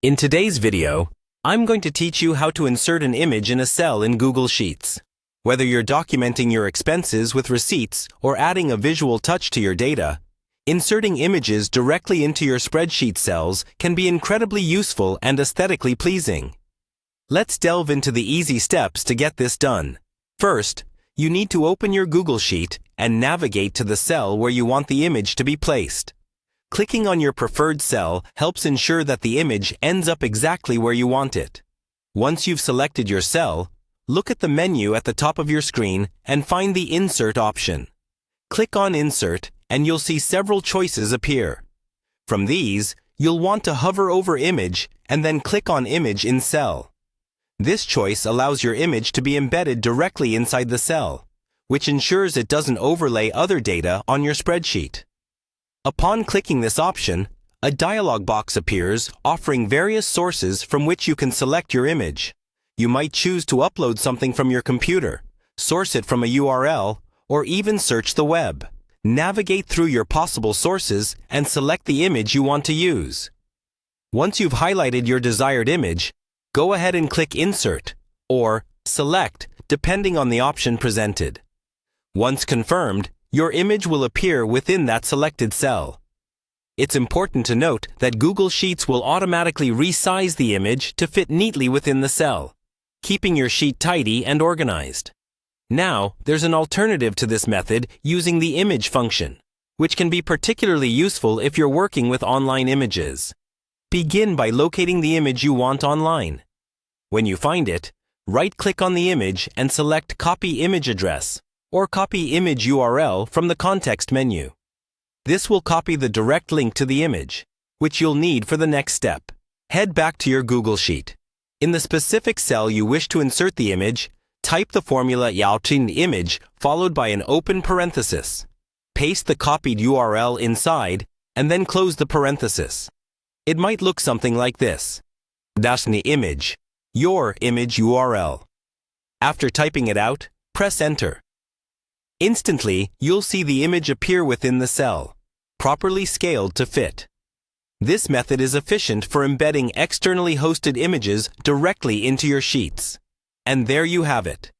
In today's video, I'm going to teach you how to insert an image in a cell in Google Sheets. Whether you're documenting your expenses with receipts or adding a visual touch to your data, inserting images directly into your spreadsheet cells can be incredibly useful and aesthetically pleasing. Let's delve into the easy steps to get this done. First, you need to open your Google Sheet and navigate to the cell where you want the image to be placed. Clicking on your preferred cell helps ensure that the image ends up exactly where you want it. Once you've selected your cell, look at the menu at the top of your screen and find the Insert option. Click on Insert and you'll see several choices appear. From these, you'll want to hover over Image and then click on Image in Cell. This choice allows your image to be embedded directly inside the cell, which ensures it doesn't overlay other data on your spreadsheet. Upon clicking this option, a dialog box appears offering various sources from which you can select your image. You might choose to upload something from your computer, source it from a URL, or even search the web. Navigate through your possible sources and select the image you want to use. Once you've highlighted your desired image, go ahead and click Insert or Select depending on the option presented. Once confirmed, your image will appear within that selected cell. It's important to note that Google Sheets will automatically resize the image to fit neatly within the cell, keeping your sheet tidy and organized. Now, there's an alternative to this method using the image function, which can be particularly useful if you're working with online images. Begin by locating the image you want online. When you find it, right-click on the image and select Copy Image Address or Copy Image URL from the context menu. This will copy the direct link to the image, which you'll need for the next step. Head back to your Google Sheet. In the specific cell you wish to insert the image, type the formula Yaoqin image followed by an open parenthesis. Paste the copied URL inside and then close the parenthesis. It might look something like this. Dashni image, your image URL. After typing it out, press Enter. Instantly, you'll see the image appear within the cell, properly scaled to fit. This method is efficient for embedding externally hosted images directly into your sheets. And there you have it.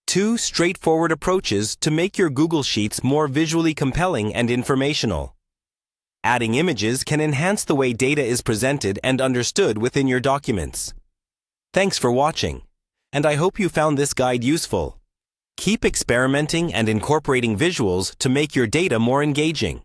2 straightforward approaches to make your Google Sheets more visually compelling and informational. Adding images can enhance the way data is presented and understood within your documents. Thanks for watching, and I hope you found this guide useful. Keep experimenting and incorporating visuals to make your data more engaging.